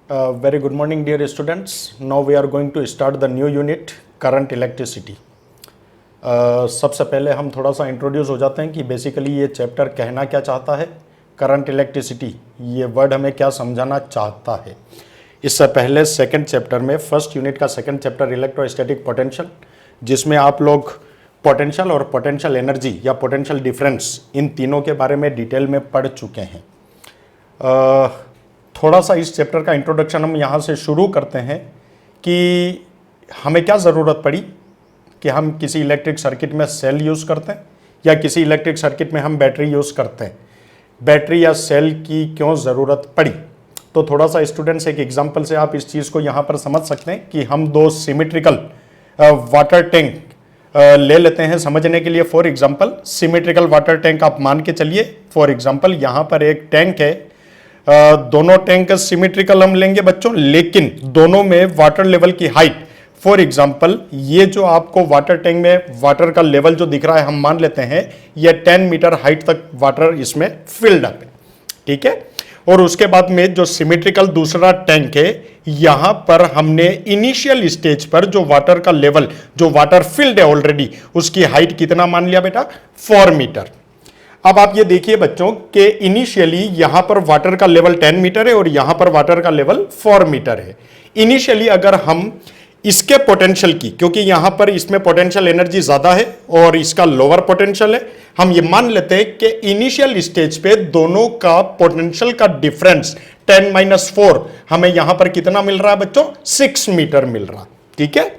Very good morning, dear students. Now we are going to start the new unit, current electricity. सबसे पहले हम थोड़ा सा introduce हो जाते हैं कि बेसिकली ये चैप्टर कहना क्या चाहता है, करंट इलेक्ट्रिसिटी ये वर्ड हमें क्या समझाना चाहता है। इससे पहले सेकंड चैप्टर में, फर्स्ट यूनिट का सेकंड चैप्टर इलेक्ट्रोस्टैटिक पोटेंशियल, जिसमें आप लोग पोटेंशियल और पोटेंशियल एनर्जी या पोटेंशियल डिफरेंस इन तीनों के बारे में डिटेल में पढ़ चुके हैं। थोड़ा सा इस चैप्टर का इंट्रोडक्शन हम यहाँ से शुरू करते हैं कि हमें क्या ज़रूरत पड़ी कि हम किसी इलेक्ट्रिक सर्किट में सेल यूज़ करते हैं या किसी इलेक्ट्रिक सर्किट में हम बैटरी यूज़ करते हैं। बैटरी या सेल की क्यों ज़रूरत पड़ी, तो थोड़ा सा स्टूडेंट्स एक एग्जांपल से आप इस चीज़ को यहाँ पर समझ सकते हैं कि हम दो सिमेट्रिकल वाटर टैंक ले लेते हैं समझने के लिए। For example symmetrical water tank आप मान के चलिए। फॉर एग्जांपल यहाँ पर एक टैंक है, दोनों टैंक सिमेट्रिकल हम लेंगे बच्चों, लेकिन दोनों में वाटर लेवल की हाइट, फॉर एग्जांपल ये जो आपको वाटर टैंक में वाटर का लेवल जो दिख रहा है, हम मान लेते हैं ये 10 मीटर हाइट तक वाटर इसमें फिल्ड अप है, ठीक है। और उसके बाद में जो सिमेट्रिकल दूसरा टैंक है, यहां पर हमने इनिशियल स्टेज पर जो वाटर का लेवल, जो वाटर फिल्ड है ऑलरेडी, उसकी हाइट कितना मान लिया बेटा, 4 मीटर। अब आप ये देखिए बच्चों कि इनिशियली यहां पर वाटर का लेवल 10 मीटर है और यहां पर वाटर का लेवल 4 मीटर है। इनिशियली अगर हम इसके पोटेंशियल की, क्योंकि यहां पर इसमें पोटेंशियल एनर्जी ज्यादा है और इसका लोअर पोटेंशियल है, हम ये मान लेते हैं कि इनिशियल स्टेज पे दोनों का पोटेंशियल का डिफरेंस 10-4 हमें यहां पर कितना मिल रहा है बच्चों, 6 मीटर मिल रहा, ठीक है।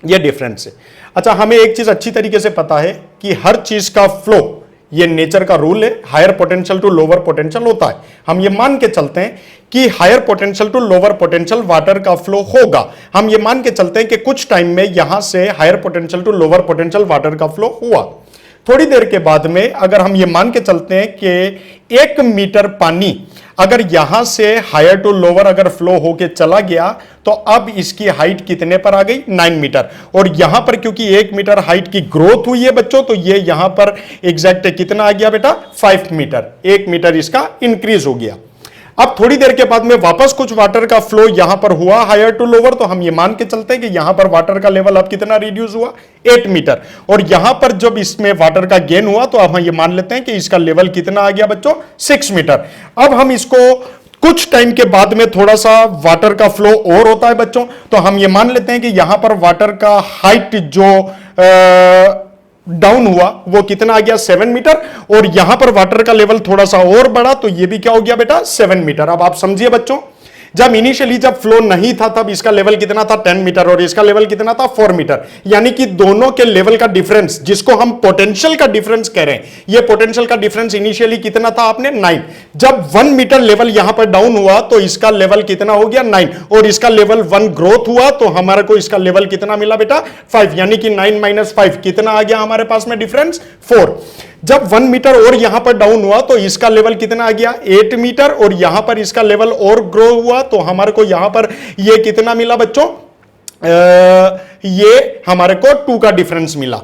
यह डिफरेंस है। अच्छा, हमें एक चीज अच्छी तरीके से पता है कि हर चीज का फ्लो, ये नेचर का रूल है, higher potential to lower potential होता है। हम ये मान के चलते हैं कि higher potential to lower potential water का फ्लो होगा। हम ये मान के चलते हैं कि कुछ टाइम में यहां से higher potential to lower potential water का फ्लो हुआ। थोड़ी देर के बाद में अगर हम ये मान के चलते हैं कि 1 मीटर पानी अगर यहां से हायर टू लोअर अगर फ्लो होके चला गया, तो अब इसकी हाइट कितने पर आ गई, 9 मीटर। और यहां पर क्योंकि 1 मीटर हाइट की ग्रोथ हुई है बच्चों, तो ये यहां पर एग्जैक्ट कितना आ गया बेटा, 5 मीटर, 1 मीटर इसका इंक्रीज हो गया। अब थोड़ी देर के बाद में वापस कुछ वाटर का फ्लो यहां पर हुआ हायर टू लोअर, तो हम ये मान के चलते हैं कि यहां पर वाटर का लेवल अब कितना रिड्यूस हुआ, 8 मीटर। और यहां पर जब इसमें वाटर का गेन हुआ, तो अब हम ये मान लेते हैं कि इसका लेवल कितना आ गया बच्चों, 6 मीटर। अब हम इसको कुछ टाइम के बाद में थोड़ा सा वाटर का फ्लो और होता है बच्चों, तो हम ये मान लेते हैं कि यहां पर वाटर का हाइट जो डाउन हुआ वो कितना आ गया, 7 मीटर। और यहां पर वाटर का लेवल थोड़ा सा और बढ़ा, तो ये भी क्या हो गया बेटा, 7 मीटर। अब आप समझिए बच्चों, जब इनिशियली जब फ्लो नहीं था तब इसका लेवल कितना था, 10 मीटर, और इसका लेवल कितना था, 4 मीटर। यानी कि दोनों के लेवल का डिफरेंस, जिसको हम पोटेंशियल का डिफरेंस कह रहे हैं, ये पोटेंशियल का डिफरेंस इनिशियली कितना था आपने, 9। जब 1 मीटर लेवल यहां पर डाउन हुआ, तो इसका लेवल कितना हो गया, 9, और इसका लेवल 1 ग्रोथ हुआ, तो हमारे को इसका लेवल कितना मिला बेटा, 5। यानी कि 9 - 5 कितना आ गया हमारे पास में डिफरेंस, 4। जब 1 मीटर और यहां पर डाउन हुआ, तो इसका लेवल कितना आ गया, 8 मीटर, और यहां पर इसका लेवल और ग्रो हुआ, तो हमारे को यहां पर ये कितना मिला बच्चों, ये हमारे को 2 का डिफरेंस मिला।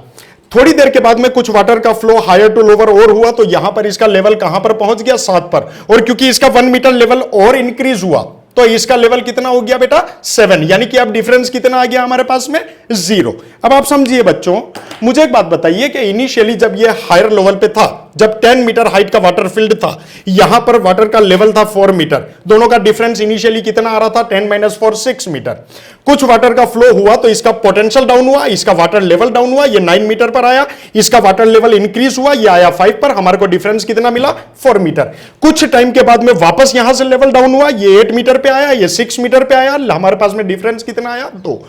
थोड़ी देर के बाद में कुछ वाटर का फ्लो हायर टू लोअर और हुआ, तो यहां पर इसका लेवल कहां पर पहुंच गया, 7 पर। और क्योंकि इसका 1 मीटर लेवल और इंक्रीज हुआ, तो इसका लेवल कितना हो गया बेटा, 7। यानी कि अब डिफरेंस कितना आ गया हमारे पास में, 0। अब आप समझिए बच्चों, मुझे एक बात बताइए कि इनिशियली जब ये हायर लेवल पे था, जब 10 मीटर हाइट का वाटर फील्ड था, यहां पर वाटर का लेवल था 4 मीटर, दोनों का डिफरेंस इनिशियली कितना आ रहा था, 10 - 4 6 मीटर। कुछ वाटर का फ्लो हुआ, तो इसका पोटेंशियल डाउन हुआ, इसका वाटर लेवल डाउन हुआ, ये 9 मीटर पर आया, इसका वाटर लेवल इंक्रीज हुआ, ये आया 5 पर, हमारे को डिफरेंस कितना मिला, 4 मीटर। कुछ टाइम के बाद में वापस यहां से लेवल डाउन हुआ, ये 8 मीटर पे आया, ये 6 मीटर पे आया, हमारे पास में डिफरेंस कितना आया, 2।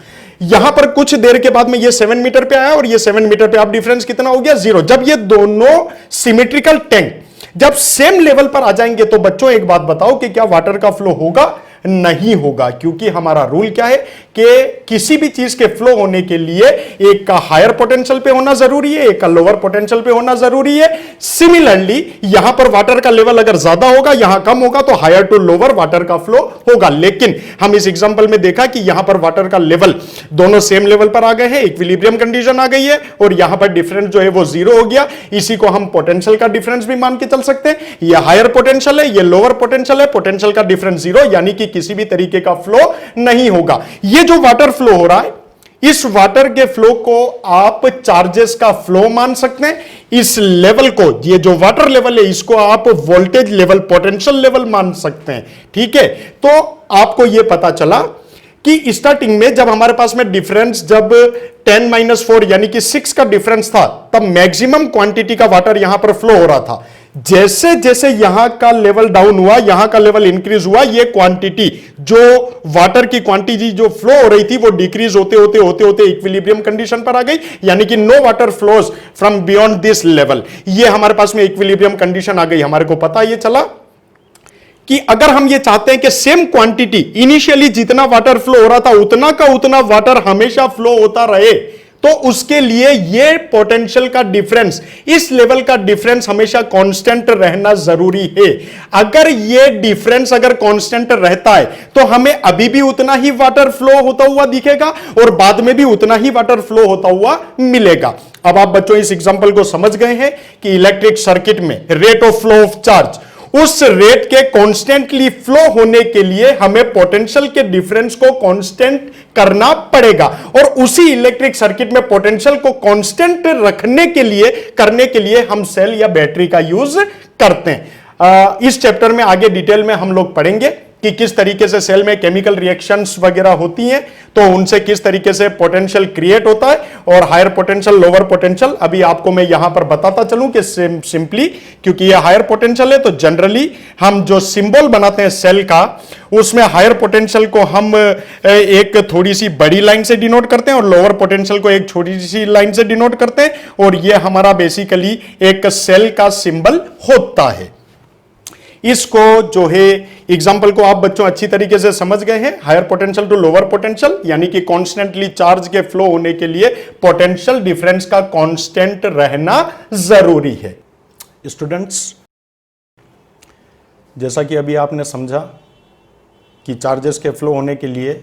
यहां पर कुछ देर के बाद में ये 7 मीटर पे आया, और ये 7 मीटर पे आप डिफरेंस कितना हो गया, 0। जब ये दोनों सिमेट्रिकल टैंक जब सेम लेवल पर आ जाएंगे, तो बच्चों एक बात बताओ कि क्या वाटर का फ्लो होगा, नहीं होगा। क्योंकि हमारा रूल क्या है कि किसी भी चीज के फ्लो होने के लिए एक का हायर पोटेंशियल पे होना जरूरी है, एक का लोअर पोटेंशियल पे होना जरूरी है। सिमिलरली यहां पर वाटर का लेवल अगर ज्यादा होगा, यहां कम होगा, तो हायर टू लोअर वाटर का फ्लो होगा। लेकिन हम इस एग्जांपल में देखा कि यहां पर वाटर का लेवल दोनों सेम लेवल पर आ गए हैं, इक्विलिब्रियम कंडीशन आ गई है, और यहां पर डिफरेंस जो है वो 0 हो गया। इसी को हम पोटेंशियल का डिफरेंस भी मान के चल सकते हैं। यह हायर पोटेंशियल है, यह लोअर पोटेंशियल है, पोटेंशियल का डिफरेंस 0, यानी कि किसी भी तरीके का फ्लो नहीं होगा। ये जो वाटर फ्लो हो रहा है, इस वाटर के फ्लो को आप चार्जेस का फ्लो मान सकते हैं। इस लेवल को, ये जो वाटर लेवल है, इसको आप वोल्टेज लेवल, पोटेंशियल लेवल मान सकते हैं। ठीक है, तो आपको यह पता चला कि स्टार्टिंग में जब हमारे पास में डिफरेंस, जब 10-4 यानी कि 6 का डिफरेंस था, तब मैक्सिमम क्वांटिटी का वाटर यहां पर फ्लो हो रहा था। जैसे जैसे यहां का लेवल डाउन हुआ, यहां का लेवल इंक्रीज हुआ, ये क्वांटिटी, जो वाटर की क्वांटिटी जो फ्लो हो रही थी, वो डिक्रीज होते होते होते होते इक्विलिब्रियम कंडीशन पर आ गई, यानी कि no water flows from beyond this level. ये हमारे पास में इक्विलिब्रियम कंडीशन आ गई। हमारे को पता ये चला कि अगर हम ये चाहते हैं कि सेम क्वांटिटी, इनिशियली जितना वाटर फ्लो हो रहा था उतना का उतना वाटर हमेशा फ्लो होता रहे, तो उसके लिए ये पोटेंशियल का डिफरेंस, इस लेवल का डिफरेंस हमेशा कांस्टेंट रहना जरूरी है। अगर ये डिफरेंस अगर कांस्टेंट रहता है तो हमें अभी भी उतना ही वाटर फ्लो होता हुआ दिखेगा और बाद में भी उतना ही वाटर फ्लो होता हुआ मिलेगा। अब आप बच्चों इस एग्जांपल को समझ गए हैं कि इलेक्ट्रिक सर्किट में rate of flow of charge, उस रेट के कांस्टेंटली फ्लो होने के लिए हमें पोटेंशियल के डिफरेंस को कांस्टेंट करना पड़ेगा, और उसी इलेक्ट्रिक सर्किट में पोटेंशियल को कांस्टेंट रखने के लिए हम सेल या बैटरी का यूज करते हैं। इस चैप्टर में आगे डिटेल में हम लोग पढ़ेंगे कि किस तरीके से सेल में केमिकल रिएक्शंस वगैरह होती हैं, तो उनसे किस तरीके से पोटेंशियल क्रिएट होता है, और हायर पोटेंशियल, लोअर पोटेंशियल। अभी आपको मैं यहां पर बताता चलूं कि सिंपली, क्योंकि ये हायर पोटेंशियल है, तो जनरली हम जो सिंबल बनाते हैं सेल का, उसमें हायर पोटेंशियल को हम एक थोड़ी सी बड़ी लाइन से डिनोट करते हैं और लोअर पोटेंशियल को एक छोटी सी लाइन से डिनोट करते हैं, और ये हमारा बेसिकली एक सेल का सिंबल होता है। इसको जो है एग्जाम्पल को आप बच्चों अच्छी तरीके से समझ गए हैं। Higher potential to lower potential, यानी कि कॉन्स्टेंटली चार्ज के फ्लो होने के लिए पोटेंशियल डिफरेंस का कांस्टेंट रहना जरूरी है। स्टूडेंट्स, जैसा कि अभी आपने समझा कि चार्जेस के फ्लो होने के लिए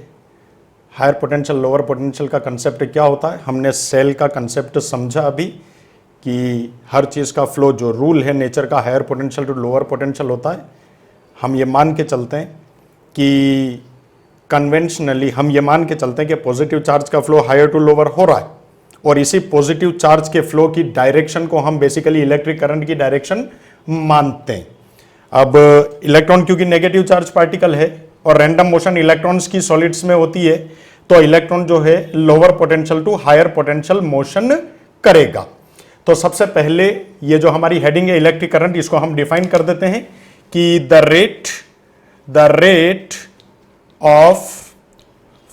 हायर पोटेंशियल लोअर पोटेंशियल का कंसेप्ट क्या होता है, हमने सेल का कंसेप्ट समझा अभी कि हर चीज़ का फ्लो, जो रूल है नेचर का, higher potential to lower potential होता है। हम ये मान के चलते हैं कि कन्वेंशनली हम ये मान के चलते हैं कि पॉजिटिव चार्ज का फ्लो हायर टू लोअर हो रहा है, और इसी पॉजिटिव चार्ज के फ्लो की डायरेक्शन को हम बेसिकली इलेक्ट्रिक करंट की डायरेक्शन मानते हैं। अब इलेक्ट्रॉन क्योंकि नेगेटिव चार्ज पार्टिकल है और रैंडम मोशन इलेक्ट्रॉन्स की सॉलिड्स में होती है, तो इलेक्ट्रॉन जो है lower potential to higher potential motion करेगा। तो सबसे पहले ये जो हमारी हेडिंग है इलेक्ट्रिक करंट, इसको हम डिफाइन कर देते हैं कि the rate of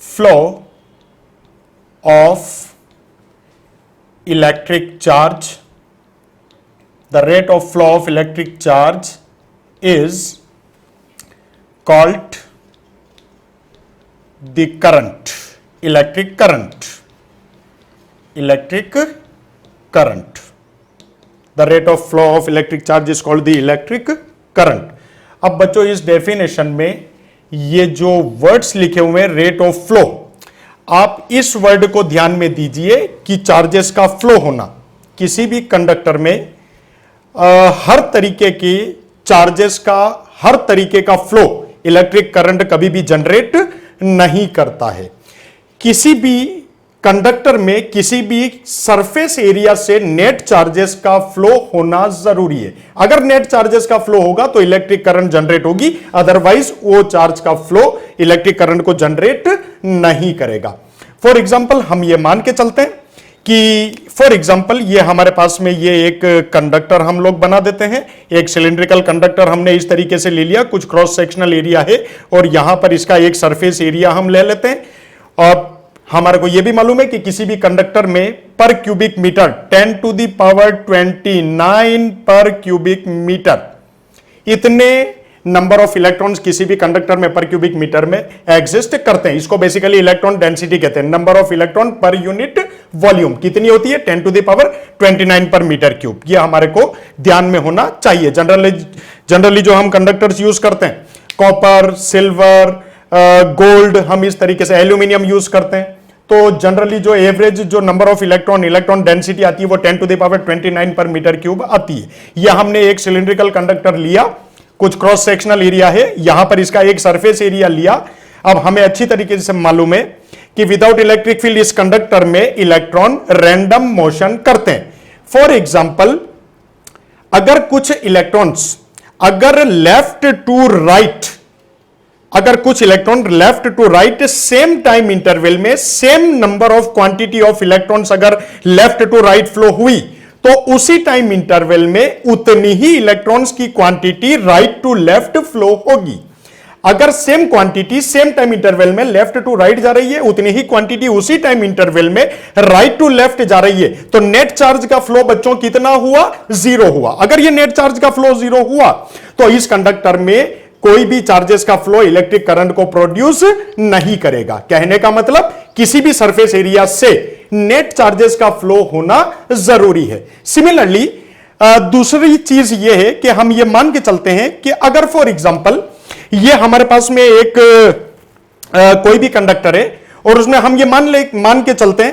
flow of electric charge, the rate of flow of electric charge is called the current, electric current. The rate of flow of electric charge is called the electric current. अब बच्चों इस definition में ये जो words लिखे हुए हैं rate of flow, आप इस वर्ड को ध्यान में दीजिए कि चार्जेस का फ्लो होना, किसी भी कंडक्टर में हर तरीके की चार्जेस का, हर तरीके का फ्लो इलेक्ट्रिक करंट कभी भी जनरेट नहीं करता है। किसी भी कंडक्टर में किसी भी सरफेस एरिया से नेट चार्जेस का फ्लो होना जरूरी है। अगर नेट चार्जेस का फ्लो होगा तो इलेक्ट्रिक करंट जनरेट होगी, अदरवाइज वो चार्ज का फ्लो इलेक्ट्रिक करंट को जनरेट नहीं करेगा। फॉर एग्जांपल हम ये मान के चलते हैं कि फॉर एग्जांपल ये हमारे पास में ये एक कंडक्टर हम लोग बना देते हैं, एक सिलिंड्रिकल कंडक्टर हमने इस तरीके से ले लिया, कुछ क्रॉस सेक्शनल एरिया है और यहां पर इसका एक सरफेस एरिया हम ले लेते हैं। और हमारे को यह भी मालूम है कि किसी भी कंडक्टर में पर क्यूबिक मीटर 10⁻29 पर क्यूबिक मीटर, इतने नंबर ऑफ इलेक्ट्रॉन्स किसी भी कंडक्टर में पर क्यूबिक मीटर में एग्जिस्ट करते हैं। इसको बेसिकली इलेक्ट्रॉन डेंसिटी कहते हैं, number of electron per unit volume कितनी होती है, 10⁻29 पर मीटर क्यूब। यह हमारे को ध्यान में होना चाहिए। जनरली जो हम कंडक्टर्स यूज करते हैं, कॉपर, सिल्वर, गोल्ड, हम इस तरीके से एल्यूमिनियम यूज करते हैं, तो जनरली जो एवरेज जो नंबर ऑफ इलेक्ट्रॉन डेंसिटी आती है वो 10⁻29 पर मीटर क्यूब आती है। यह हमने एक सिलिंड्रिकल कंडक्टर लिया, कुछ क्रॉस सेक्शनल एरिया है, यहां पर इसका एक सरफेस एरिया लिया। अब हमें अच्छी तरीके से मालूम है कि विदाउट इलेक्ट्रिक फील्ड इस कंडक्टर में इलेक्ट्रॉन रैंडम मोशन करते हैं। फॉर एग्जाम्पल, अगर कुछ इलेक्ट्रॉन्स अगर लेफ्ट टू राइट, अगर कुछ electron left to right same time interval में same number of quantity of electrons अगर लेफ्ट टू राइट फ्लो हुई, तो उसी टाइम इंटरवल में उतनी ही इलेक्ट्रॉन्स की quantity right to left flow होगी। अगर same quantity same time interval में लेफ्ट टू राइट जा रही है, उतनी ही क्वांटिटी उसी टाइम इंटरवल में राइट टू लेफ्ट जा रही है, तो नेट चार्ज का फ्लो बच्चों कितना हुआ? 0 हुआ। अगर ये नेट चार्ज का फ्लो 0 हुआ, तो इस कंडक्टर में कोई भी चार्जेस का फ्लो इलेक्ट्रिक करंट को प्रोड्यूस नहीं करेगा। कहने का मतलब किसी भी सरफेस एरिया से नेट चार्जेस का फ्लो होना जरूरी है। सिमिलरली दूसरी चीज यह है कि हम यह मान के चलते हैं कि अगर फॉर एग्जांपल ये हमारे पास में एक कोई भी कंडक्टर है और उसमें हम ये मान के चलते हैं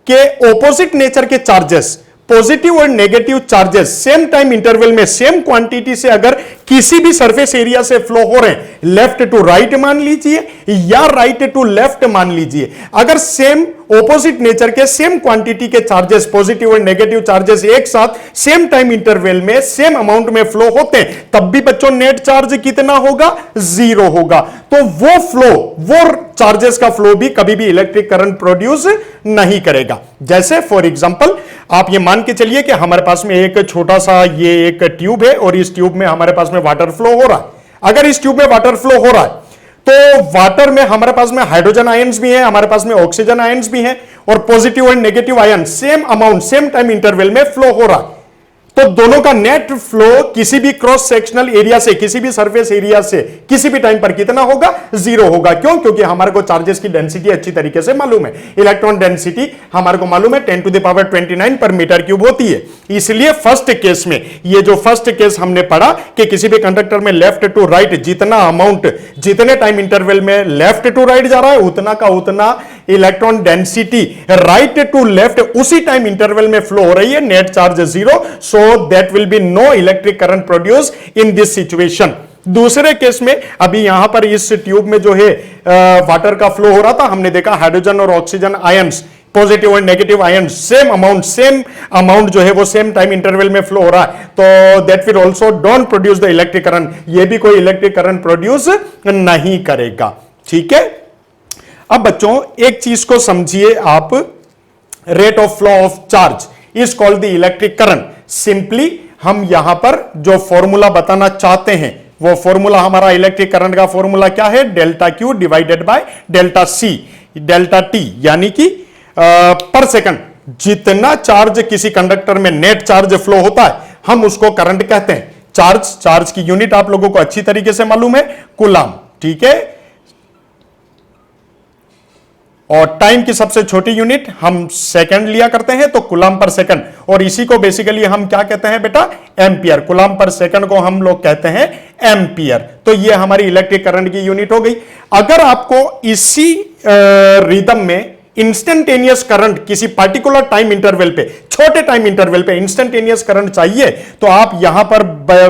कि ऑपोजिट नेचर के चार्जेस, पॉजिटिव और negative charges same time interval में सेम क्वांटिटी से अगर किसी भी सरफेस एरिया से फ्लो हो रहे हैं, लेफ्ट टू राइट मान लीजिए या राइट टू लेफ्ट मान लीजिए, अगर सेम ऑपोजिट नेचर के सेम क्वांटिटी के चार्जेस, पॉजिटिव और नेगेटिव चार्जेस एक साथ सेम टाइम इंटरवल में सेम अमाउंट में फ्लो होते हैं, तब भी बच्चों नेट चार्ज कितना होगा? 0 होगा। तो वो फ्लो, वो चार्जेस का फ्लो भी कभी भी इलेक्ट्रिक करंट प्रोड्यूस नहीं करेगा। जैसे फॉर एग्जांपल आप ये मान के चलिए कि हमारे पास में एक छोटा सा ये एक ट्यूब है और इस ट्यूब में हमारे पास में वाटर फ्लो हो रहा है। अगर इस ट्यूब में वाटर फ्लो हो रहा है, तो वाटर में हमारे पास में हाइड्रोजन आयंस भी है, हमारे पास में ऑक्सीजन आयंस भी है, और पॉजिटिव और negative ion same amount same time interval में फ्लो हो रहा है। तो दोनों का नेट फ्लो किसी भी क्रॉस सेक्शनल एरिया से, किसी भी सरफेस एरिया से किसी भी टाइम पर कितना होगा? 0 होगा। क्यों? क्योंकि हमारे को चार्जेस की डेंसिटी अच्छी तरीके से मालूम है। इलेक्ट्रॉन डेंसिटी हमारे को मालूम है 10⁻29 पर मीटर क्यूब होती है। इसलिए फर्स्ट केस में, ये जो फर्स्ट केस हमने पढ़ा कि किसी भी कंडक्टर में लेफ्ट टू राइट जितना अमाउंट, जितने टाइम इंटरवल में लेफ्ट टू राइट जा रहा है, उतना का उतना electron density right to left उसी टाइम इंटरवल में फ्लो हो रही है, net charge 0, so that will be no electric current produce in this situation. दूसरे केस में अभी यहां पर इस ट्यूब में जो है वाटर का फ्लो हो रहा था, हमने देखा हाइड्रोजन और ऑक्सीजन आयंस, पॉजिटिव और नेगेटिव आयन सेम अमाउंट जो है वो सेम टाइम इंटरवल में फ्लो हो रहा है, तो that will also don't produce the electric current, ये भी कोई इलेक्ट्रिक करंट प्रोड्यूस नहीं करेगा। ठीक है। अब बच्चों एक चीज को समझिए आप, rate of flow of charge is called the electric current. Simply हम यहां पर जो फॉर्मूला बताना चाहते हैं, वो फॉर्मूला हमारा इलेक्ट्रिक करंट का फॉर्मूला क्या है? Delta Q divided by delta C, delta T, यानी कि पर सेकंड जितना चार्ज किसी कंडक्टर में नेट चार्ज फ्लो होता है, हम उसको करंट कहते हैं। चार्ज की यूनिट आप लोगों को अच्छी तरीके से मालूम है, कूलम। ठीक है। और टाइम की सबसे छोटी यूनिट हम सेकंड लिया करते हैं, तो कूलम पर सेकंड, और इसी को बेसिकली हम क्या कहते हैं बेटा? एम्पियर। कूलम पर सेकंड को हम लोग कहते हैं एम्पियर। तो ये हमारी इलेक्ट्रिक करंट की यूनिट हो गई। अगर आपको इसी रिदम में इंस्टेंटेनियस करंट किसी पार्टिकुलर टाइम इंटरवल पे, छोटे टाइम इंटरवल पे इंस्टेंटेनियस करंट चाहिए, तो आप यहां पर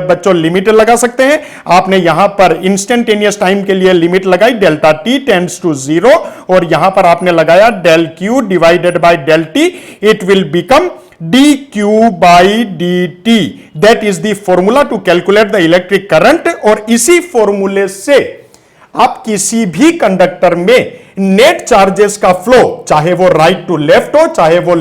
बच्चों लिमिट लगा सकते हैं। आपने यहां पर इंस्टेंटेनियस टाइम के लिए लिमिट लगाई डेल्टा टी टेंड्स टू 0, और यहां पर आपने लगाया del Q divided by del T, it will become dq by dt, that is the formula to calculate the electric current। और इसी फॉर्मूले से आप किसी भी कंडक्टर में नेट चार्जेस का फ्लो, चाहे वो राइट टू लेफ्ट हो, चाहे वो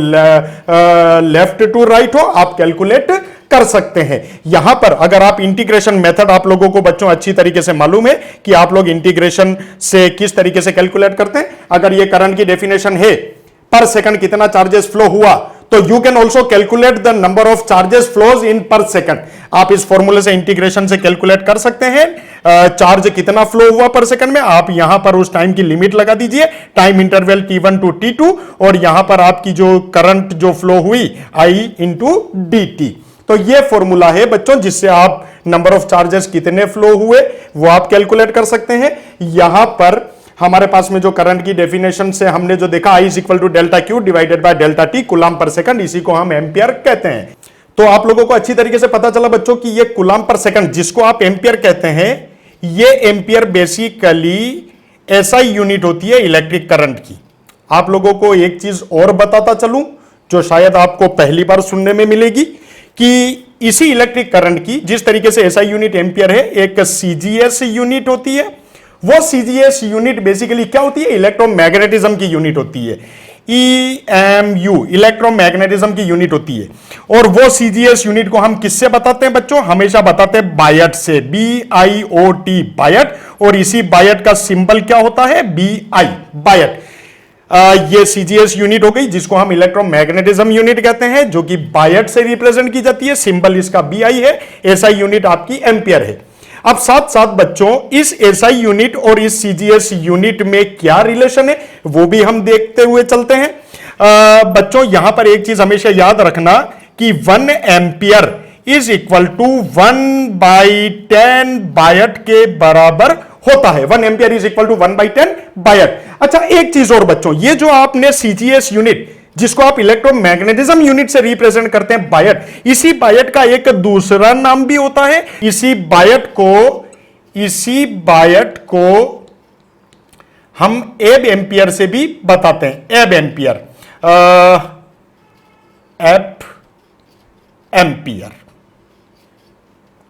लेफ्ट टू राइट हो, आप कैलकुलेट कर सकते हैं। यहां पर अगर आप इंटीग्रेशन मेथड, आप लोगों को बच्चों अच्छी तरीके से मालूम है कि आप लोग इंटीग्रेशन से किस तरीके से कैलकुलेट करते हैं। अगर ये करंट की डेफिनेशन है पर सेकंड कितना चार्जेस फ्लो हुआ, तो you can also calculate the number of charges flows in पर सेकंड। आप इस फॉर्मूले से इंटीग्रेशन से कैलकुलेट कर सकते हैं चार्ज कितना फ्लो हुआ पर सेकंड में। आप यहां पर उस टाइम की लिमिट लगा दीजिए, time interval t1 to t2, और यहां पर आपकी जो करंट जो फ्लो हुई I इंटू dt। तो ये फॉर्मूला है बच्चों जिससे आप नंबर ऑफ चार्जेस कितने फ्लो हुए वो आप कैलकुलेट कर सकते हैं। यहां पर हमारे पास में जो करंट की डेफिनेशन से हमने जो देखा I is equal to delta Q divided by delta T coulomb per second, इसी को हम एम्पियर कहते हैं। तो आप लोगों को अच्छी तरीके से पता चला बच्चों कि ये कूलम पर सेकंड जिसको आप एम्पियर कहते हैं, ये एम्पियर बेसिकली एसआई यूनिट होती है इलेक्ट्रिक करंट की। आप लोगों को एक चीज और बताता चलूं जो शायद आपको पहली बार सुनने में मिलेगी कि इसी इलेक्ट्रिक करंट की जिस तरीके से एसआई यूनिट एम्पियर है, एक सीजीएस यूनिट होती है। वो सीजीएस यूनिट बेसिकली क्या होती है? इलेक्ट्रोमैग्नेटिज्म की यूनिट होती है। EMU इलेक्ट्रोमैग्नेटिज्म की यूनिट होती है। और वो सीजीएस यूनिट को हम किससे बताते हैं बच्चों? हमेशा बताते हैं बायट से, BIOT बायट। और इसी बायट का सिंबल क्या होता है? BI बायट। ये सीजीएस यूनिट हो गई जिसको हम इलेक्ट्रोमैग्नेटिज्म यूनिट कहते हैं, जो कि बायट से रिप्रेजेंट की जाती है। सिंबल इसका BI है। एसआई यूनिट आपकी एम्पियर है। अब साथ साथ बच्चों इस एसआई यूनिट और इस सीजीएस यूनिट में क्या रिलेशन है वो भी हम देखते हुए चलते हैं। बच्चों यहां पर एक चीज हमेशा याद रखना कि 1 एम्पियर इज इक्वल टू 1/10 बायट के बराबर होता है। 1 एम्पियर इज इक्वल टू 1/10 बायट। अच्छा एक चीज और बच्चों, ये जो आपने सीजीएस यूनिट जिसको आप इलेक्ट्रोमैग्नेटिज्म यूनिट से रिप्रेजेंट करते हैं बायट, इसी बायट का एक दूसरा नाम भी होता है। इसी बायट को हम एब एम्पियर से भी बताते हैं। एब एम्पियर, एम्पियर,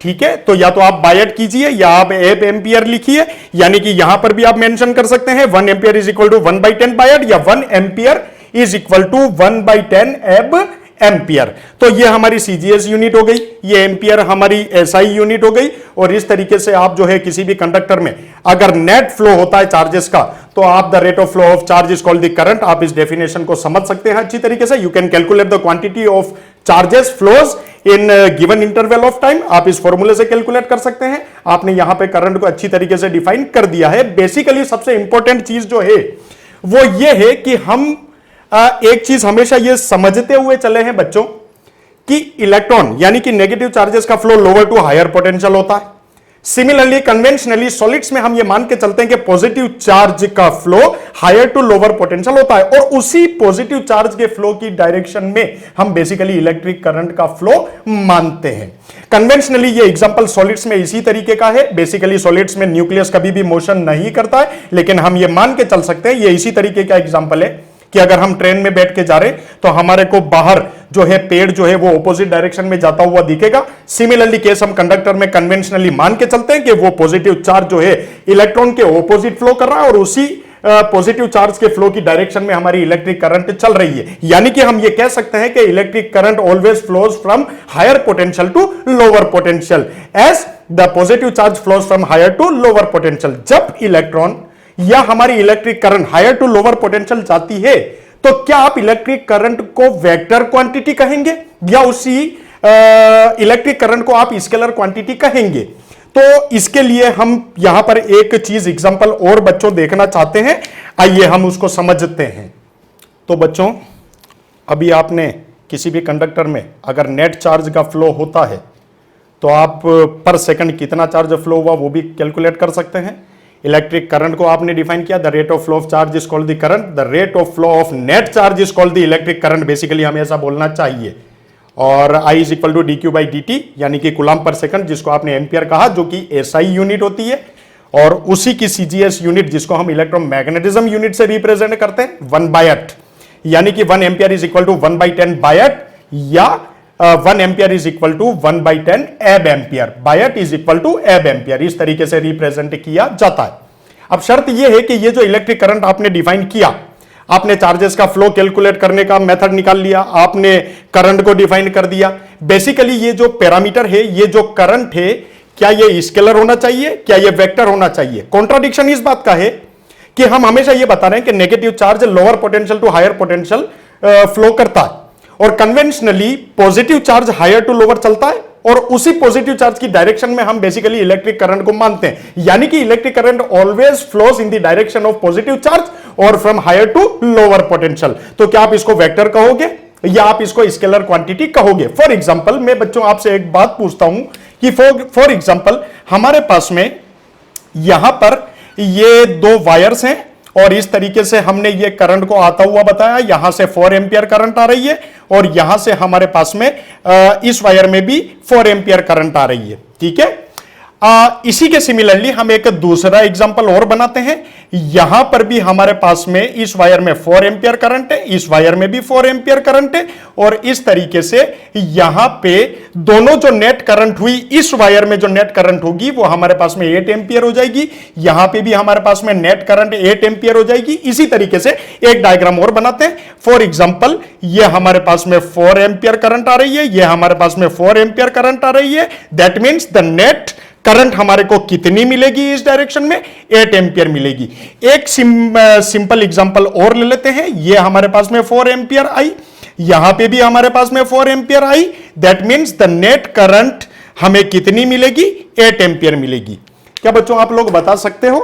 ठीक है। तो या तो आप बायट कीजिए या आप एब एम्पियर लिखिए, यानी कि यहां पर भी आप मेंशन कर सकते हैं 1 एम्पियर इज इक्वल टू 1/10 बायट या 1 एम्पियर इज इक्वल टू 1/10 एब एम्पियर। तो ये हमारी सीजीएस यूनिट हो गई, ये एम्पियर हमारी एसआई यूनिट हो गई। और इस तरीके से आप जो है किसी भी कंडक्टर में अगर नेट फ्लो होता है चार्जेस का, तो आप the rate of flow of charge is called the current. आप इस डेफिनेशन को समझ सकते हैं अच्छी तरीके से। You can calculate the quantity of charges flows in given interval of time. आप इस फॉर्मूले से कैलकुलेट कर सकते हैं। आपने यहां पे करंट को अच्छी तरीके से डिफाइन कर दिया है। बेसिकली सबसे इंपॉर्टेंट चीज जो है वो ये है कि हम एक चीज हमेशा ये समझते हुए चले हैं बच्चों कि इलेक्ट्रॉन यानी कि नेगेटिव चार्जेस का flow lower to higher potential होता है। सिमिलरली कन्वेंशनली सॉलिड्स में हम ये मान के चलते हैं कि पॉजिटिव चार्ज का flow higher to lower potential होता है। और उसी पॉजिटिव चार्ज के फ्लो की डायरेक्शन में हम बेसिकली इलेक्ट्रिक करंट का फ्लो मानते हैं। कन्वेंशनली ये एग्जांपल सॉलिड्स में इसी तरीके का है। बेसिकली सॉलिड्स में न्यूक्लियस कभी भी मोशन नहीं करता है, लेकिन हम ये मान के चल सकते हैं ये इसी तरीके का एग्जांपल है कि अगर हम ट्रेन में बैठ के जा रहे हैं तो हमारे को बाहर जो है पेड़ जो है वो ऑपोजिट डायरेक्शन में जाता हुआ दिखेगा। सिमिलरली केस हम कंडक्टर में कन्वेंशनली मान के चलते हैं कि वो पॉजिटिव चार्ज जो है इलेक्ट्रॉन के ऑपोजिट फ्लो कर रहा है और उसी पॉजिटिव चार्ज के फ्लो की डायरेक्शन में हमारी इलेक्ट्रिक करंट चल रही है। यानी कि हम ये कह सकते हैं कि electric current always flows from higher potential to lower potential as the positive charge flows from higher to lower potential. जब इलेक्ट्रॉन या हमारी electric current higher to lower potential जाती है तो क्या आप इलेक्ट्रिक करंट को वेक्टर क्वांटिटी कहेंगे या उसी इलेक्ट्रिक करंट को आप स्केलर क्वांटिटी कहेंगे? तो इसके लिए हम यहां पर एक चीज एग्जांपल और बच्चों देखना चाहते हैं, आइए हम उसको समझते हैं। तो बच्चों अभी आपने किसी भी कंडक्टर में अगर नेट चार्ज का फ्लो होता है तो आप पर सेकंड कितना चार्ज फ्लो हुआ वो भी कैलकुलेट कर सकते हैं। इलेक्ट्रिक करंट को आपने डिफाइन किया, the rate of flow of charge is called the current, the rate of flow of net charge is called the electric current. Basically हमें ऐसा बोलना चाहिए। और I is equal to dq/dt यानी कि कूलम पर सेकंड जिसको आपने ampere कहा, जो कि एसआई यूनिट होती है। और उसी की सीजीएस यूनिट जिसको हम इलेक्ट्रोमैग्नेटिज्म यूनिट से रिप्रेजेंट करते हैं 1 बायट, यानी कि 1 एम्पियर इज इक्वल टू 1/10 बायट या 1 एम्पियर इज इक्वल टू 1/10 एब एम्पियर। बायट इज इक्वल टू एब एम्पियर, इस तरीके से रिप्रेजेंट किया जाता है। अब शर्त यह है कि ये जो इलेक्ट्रिक करंट आपने डिफाइन किया, आपने चार्जेस का फ्लो कैलकुलेट करने का मेथड निकाल लिया, आपने करंट को डिफाइन कर दिया। बेसिकली ये जो पैरामीटर है, ये जो करंट है, क्या ये स्केलर होना चाहिए, क्या ये वेक्टर होना चाहिए? कॉन्ट्राडिक्शन इस बात का है कि हम हमेशा ये बता रहे हैं कि negative charge lower potential to higher potential flow करता है और conventionally positive charge higher to lower चलता है और उसी पॉजिटिव चार्ज की डायरेक्शन में हम बेसिकली इलेक्ट्रिक करंट को मानते हैं। यानी कि electric current always flows in the direction of positive charge और from higher to lower potential. तो क्या आप इसको वेक्टर कहोगे या आप इसको स्केलर क्वांटिटी कहोगे? फॉर एग्जांपल मैं बच्चों आपसे एक बात पूछता हूं कि फॉर एग्जांपल हमारे पास में यहां पर ये 2 वायर्स हैं और इस तरीके से हमने ये करंट को आता हुआ बताया, यहां से 4 एम्पियर करंट आ रही है और यहां से हमारे पास में इस वायर में भी 4 एम्पियर करंट आ रही है। ठीक है, इसी के सिमिलरली हम एक दूसरा एग्जांपल और बनाते हैं। यहां पर भी हमारे पास में इस वायर में 4 एम्पियर करंट है, इस वायर में भी 4 एम्पियर करंट है और इस तरीके से यहां पे दोनों जो नेट करंट हुई, इस वायर में जो नेट करंट होगी वो हमारे पास में 8 एम्पियर हो जाएगी, यहां पे भी हमारे पास में नेट करंट 8 एम्पियर हो जाएगी। इसी तरीके से एक डायग्राम और बनाते हैं। फॉर एग्जांपल ये हमारे पास में 4 एम्पियर करंट आ रही है, ये हमारे पास में 4 एम्पियर करंट आ रही है। That means the net current हमारे को कितनी मिलेगी इस डायरेक्शन में? 8 एम्पियर मिलेगी। एक सिंपल एग्जांपल और ले लेते हैं। ये हमारे पास में 4 एम्पियर आई, यहां पे भी हमारे पास में 4 ampere I. That means the net current हमें कितनी मिलेगी? 8 एम्पियर मिलेगी। क्या बच्चों आप लोग बता सकते हो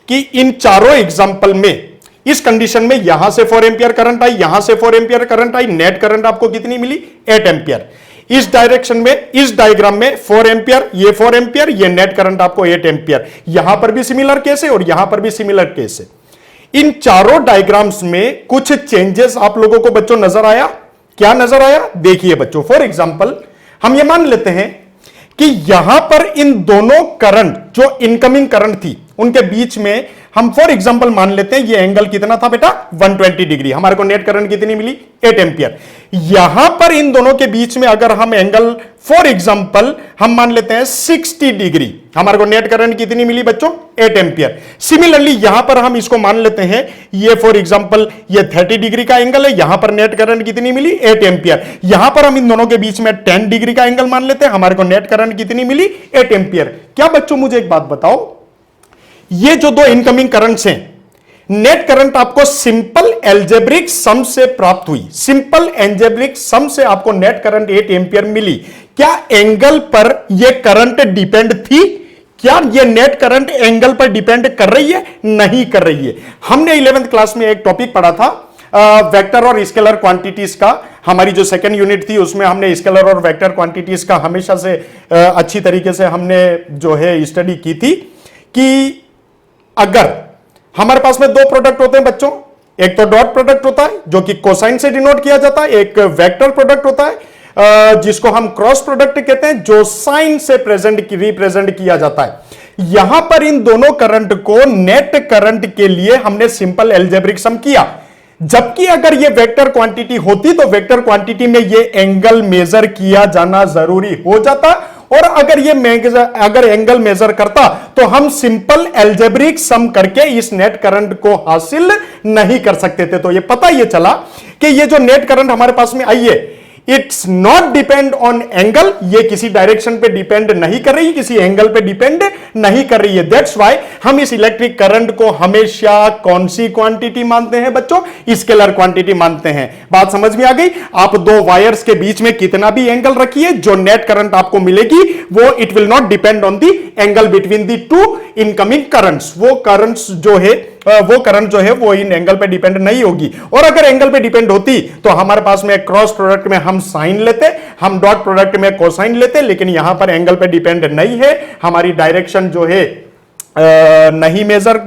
कि इन चारों एग्जांपल में, इस कंडीशन में यहां से 4 एम्पियर करंट आई, यहां से 4 ampere current I, net current आपको कितनी मिली? 8 एम्पियर। इस डायरेक्शन में, इस डायग्राम में 4 एम्पियर, ये 4 एम्पियर, ये नेट करंट आपको 8 एम्पियर। यहां पर भी सिमिलर केस है और यहां पर भी सिमिलर केस है। इन चारों डायग्राम्स में कुछ चेंजेस आप लोगों को बच्चों नजर आया? क्या नजर आया? देखिए बच्चों, फॉर एग्जांपल हम ये मान लेते हैं कि यहां पर इन दोनों करंट, जो इनकमिंग करंट थी, उनके बीच में हम फॉर एग्जांपल मान लेते हैं ये एंगल कितना था बेटा? 120 डिग्री। हमारे को नेट करंट कितनी मिली? 8 एम्पियर। यहां पर इन दोनों के बीच में अगर हम एंगल फॉर एग्जांपल हम मान लेते हैं 60 डिग्री, हमारे को नेट करंट कितनी मिली बच्चों? 8 एम्पियर। सिमिलरली यहां पर हम इसको मान लेते हैं, ये फॉर एग्जांपल ये 30 डिग्री का एंगल है, यहां पर नेट करंट कितनी मिली? 8 एम्पियर। यहां पर हम इन दोनों के बीच में 10 डिग्री का एंगल मान लेते हैं, हमारे को नेट करंट कितनी मिली? 8 एम्पियर। क्या बच्चों मुझे एक बात बताओ, ये जो दो इनकमिंग करंट्स हैं, नेट करंट आपको सिंपल एल्जेब्रिक सम से प्राप्त हुई, सिंपल एल्जेब्रिक सम से आपको नेट करंट 8 एम्पियर मिली। क्या एंगल पर यह करंट डिपेंड थी? क्या यह नेट करंट एंगल पर डिपेंड कर रही है? नहीं कर रही है। हमने 11th क्लास में एक टॉपिक पढ़ा था वेक्टर और स्केलर क्वांटिटीज का। हमारी जो सेकंड यूनिट थी उसमें हमने स्केलर और वेक्टर क्वांटिटीज का हमेशा से अच्छी तरीके से हमने जो है स्टडी की थी कि अगर हमारे पास में दो प्रोडक्ट होते हैं बच्चों, एक तो डॉट प्रोडक्ट होता है जो कि कोसाइन से डिनोट किया जाता है, एक वेक्टर प्रोडक्ट होता है जिसको हम क्रॉस प्रोडक्ट कहते हैं, जो साइन से रिप्रेजेंट किया जाता है। यहां पर इन दोनों करंट को नेट करंट के लिए हमने सिंपल एल्जेब्रिक सम किया। जबकि अगर ये वेक्टर क्वांटिटी होती तो वेक्टर क्वांटिटी में ये एंगल मेजर किया जाना जरूरी हो जाता, और अगर ये अगर एंगल मेजर करता तो हम सिंपल एल्जेब्रिक सम करके इस नेट करंट को हासिल नहीं कर सकते थे। तो ये पता ये चला कि ये जो नेट करंट हमारे पास में आई है, it's not depend on angle, ये किसी डायरेक्शन पे डिपेंड नहीं कर रही, किसी एंगल पे डिपेंड नहीं कर रही है। दैट्स व्हाई हम इस इलेक्ट्रिक करंट को हमेशा कौन सी क्वांटिटी मानते हैं बच्चों? स्केलर क्वांटिटी मानते हैं। बात समझ में आ गई? आप दो वायर्स के बीच में कितना भी एंगल रखिए, जो नेट करंट आपको मिलेगी वो it will not depend on the angle between the two incoming currents. वो करंट्स जो है वो करंट जो है वो इन एंगल पे डिपेंड नहीं होगी। और अगर एंगल पे डिपेंड होती तो हमारे पास में क्रॉस प्रोडक्ट में हम साइन लेते, हम डॉट प्रोडक्ट में कोसाइन लेते, लेकिन यहां पर एंगल पे डिपेंड नहीं है, हमारी डायरेक्शन जो है नहीं मेजर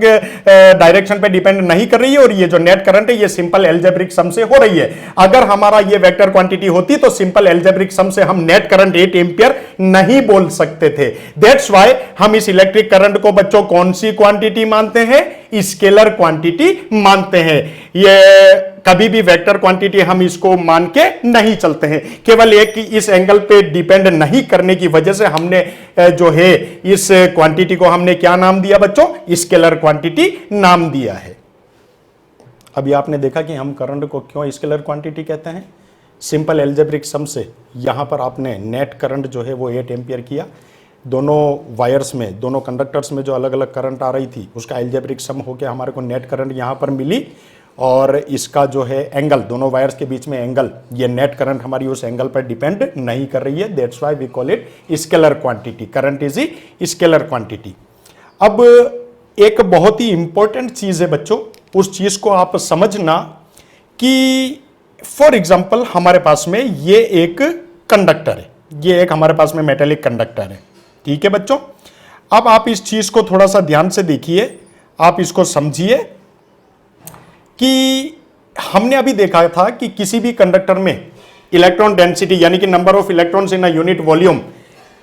डायरेक्शन पे डिपेंड नहीं कर रही है, और ये जो नेट करंट है ये सिंपल एल्जेब्रिक सम से हो रही है। अगर हमारा ये वेक्टर क्वांटिटी होती तो सिंपल एल्जेब्रिक सम से हम नेट करंट 8 एम्पियर नहीं बोल सकते थे। दैट्स व्हाई हम इस इलेक्ट्रिक करंट को बच्चों कौन सी क्वांटिटी मानते हैं? स्केलर क्वांटिटी मानते हैं। ये कभी भी वेक्टर क्वांटिटी हम इसको मान के नहीं चलते हैं। केवल एक इस एंगल पे डिपेंड नहीं करने की वजह से हमने जो है इस क्वांटिटी को हमने क्या नाम दिया बच्चों? स्केलर क्वांटिटी नाम दिया है। अभी आपने देखा कि हम करंट को क्यों स्केलर क्वांटिटी कहते हैं। सिंपल एल्जेब्रिक सम से यहां पर आपने नेट करंट जो है वो 8 एम्पियर किया। दोनों वायर्स में, दोनों कंडक्टर्स में जो अलग अलग करंट आ रही थी उसका एल्जेब्रिक सम होकर हमारे को नेट करंट यहां पर मिली, और इसका जो है एंगल, दोनों वायर्स के बीच में एंगल, ये नेट करंट हमारी उस एंगल पर डिपेंड नहीं कर रही है। That's why we call it scalar quantity. Current is a scalar quantity. अब एक बहुत ही इंपॉर्टेंट चीज है बच्चों, उस चीज को आप समझना कि फॉर एग्जाम्पल हमारे पास में ये एक कंडक्टर है, ये एक हमारे पास में मेटेलिक कंडक्टर है, ठीक है बच्चों। अब आप इस चीज को थोड़ा सा ध्यान से देखिए, आप इसको समझिए कि हमने अभी देखा था कि किसी भी कंडक्टर में इलेक्ट्रॉन डेंसिटी यानी कि number of electrons in a unit volume